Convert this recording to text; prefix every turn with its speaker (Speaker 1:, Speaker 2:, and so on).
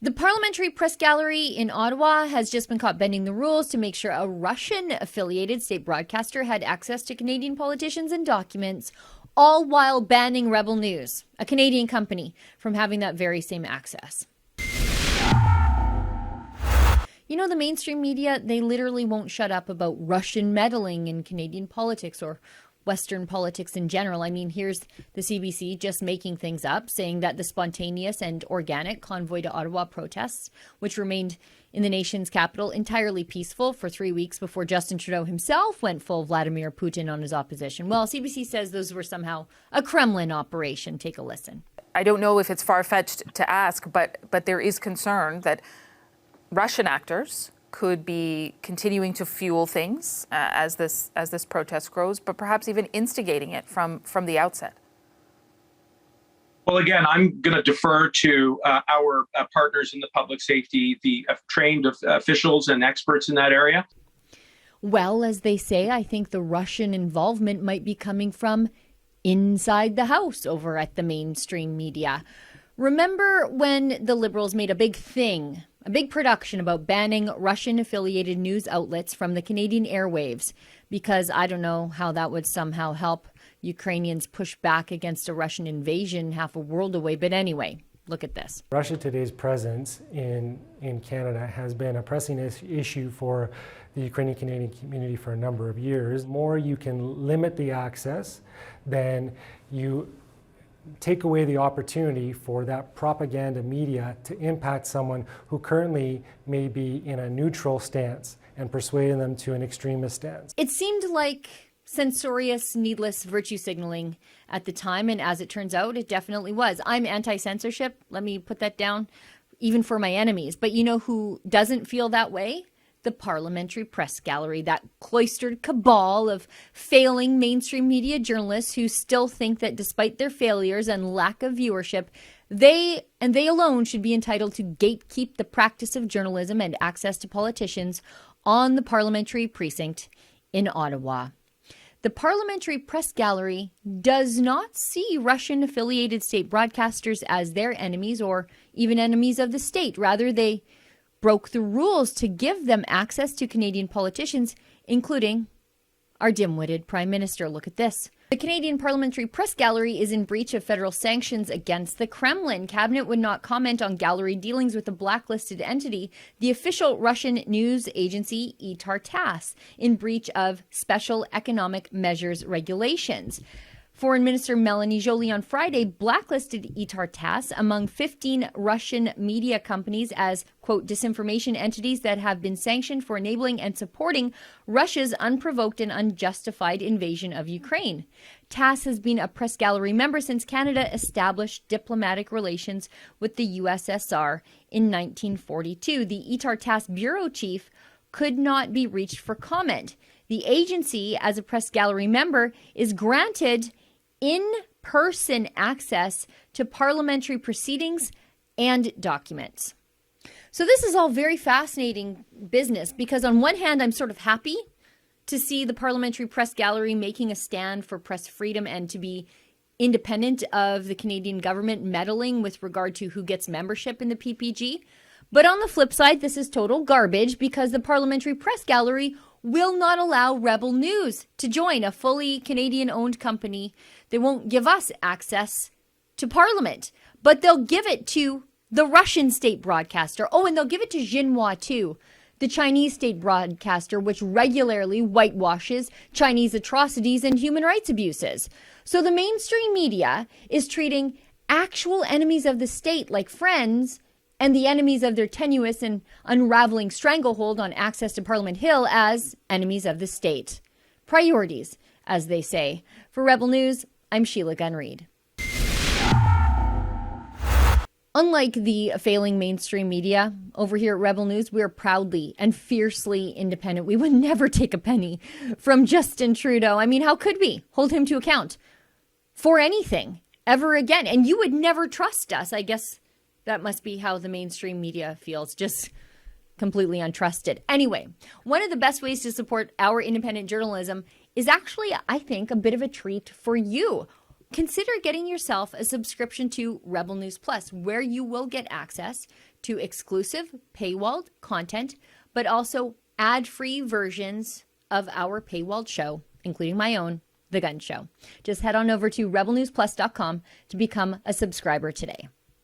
Speaker 1: The Parliamentary Press Gallery in Ottawa has just been caught bending the rules to make sure a Russian-affiliated state broadcaster had access to Canadian politicians and documents, all while banning Rebel News, a Canadian company, from having that very same access. You know, the mainstream media, they literally won't shut up about Russian meddling in Canadian politics or Western politics in general. I mean, here's the CBC just making things up, saying that the spontaneous and organic convoy to Ottawa protests, which remained in the nation's capital entirely peaceful for 3 weeks before Justin Trudeau himself went full Vladimir Putin on his opposition. Well, CBC says those were somehow a Kremlin operation. Take a listen.
Speaker 2: I don't know if it's far-fetched to ask, but there is concern that Russian actors could be continuing to fuel things as this protest grows, but perhaps even instigating it from the outset.
Speaker 3: Well, again, I'm going to defer to our partners in the public safety, the trained officials and experts in that area.
Speaker 1: Well, as they say, I think the Russian involvement might be coming from inside the house over at the mainstream media. Remember when the Liberals made a big production about banning Russian-affiliated news outlets from the Canadian airwaves because I don't know how that would somehow help Ukrainians push back against a Russian invasion half a world away. But anyway, look at this.
Speaker 4: Russia Today's presence in Canada has been a pressing issue for the Ukrainian Canadian community for a number of years. The more you can limit the access, then you take away the opportunity for that propaganda media to impact someone who currently may be in a neutral stance and persuading them to an extremist stance.
Speaker 1: It seemed like censorious, needless virtue signaling at the time, and as it turns out, it definitely was. I'm anti-censorship. Let me put that down, even for my enemies. But you know who doesn't feel that way? The Parliamentary Press Gallery, that cloistered cabal of failing mainstream media journalists who still think that despite their failures and lack of viewership, they alone should be entitled to gatekeep the practice of journalism and access to politicians on the parliamentary precinct in Ottawa. The Parliamentary Press Gallery does not see Russian-affiliated state broadcasters as their enemies or even enemies of the state. Rather, they broke the rules to give them access to Canadian politicians, including our dim-witted Prime Minister. Look at this. The Canadian Parliamentary Press Gallery is in breach of federal sanctions against the Kremlin. Cabinet would not comment on gallery dealings with a blacklisted entity, the official Russian news agency Itar-Tass, in breach of special economic measures regulations. Foreign Minister Melanie Joly on Friday blacklisted Itar-Tass among 15 Russian media companies as, quote, disinformation entities that have been sanctioned for enabling and supporting Russia's unprovoked and unjustified invasion of Ukraine. Tass has been a press gallery member since Canada established diplomatic relations with the USSR in 1942. The Itar-Tass bureau chief could not be reached for comment. The agency, as a press gallery member, is granted in-person access to parliamentary proceedings and documents. So this is all very fascinating business because on one hand, I'm sort of happy to see the Parliamentary Press Gallery making a stand for press freedom and to be independent of the Canadian government meddling with regard to who gets membership in the PPG. But on the flip side, this is total garbage because the Parliamentary Press Gallery will not allow Rebel News to join, a fully Canadian-owned company. They won't give us access to Parliament, but they'll give it to the Russian state broadcaster. Oh, and they'll give it to Xinhua too, the Chinese state broadcaster, which regularly whitewashes Chinese atrocities and human rights abuses. So the mainstream media is treating actual enemies of the state like friends and the enemies of their tenuous and unraveling stranglehold on access to Parliament Hill as enemies of the state. Priorities, as they say. For Rebel News, I'm Sheila Gunn-Reid. Unlike the failing mainstream media, over here at Rebel News, we're proudly and fiercely independent. We would never take a penny from Justin Trudeau. I mean, how could we hold him to account for anything ever again? And you would never trust us. I guess that must be how the mainstream media feels, just completely untrusted. Anyway, one of the best ways to support our independent journalism is actually, I think, a bit of a treat for you. Consider getting yourself a subscription to Rebel News Plus, where you will get access to exclusive paywalled content, but also ad-free versions of our paywalled show, including my own, The Gun Show. Just head on over to rebelnewsplus.com to become a subscriber today.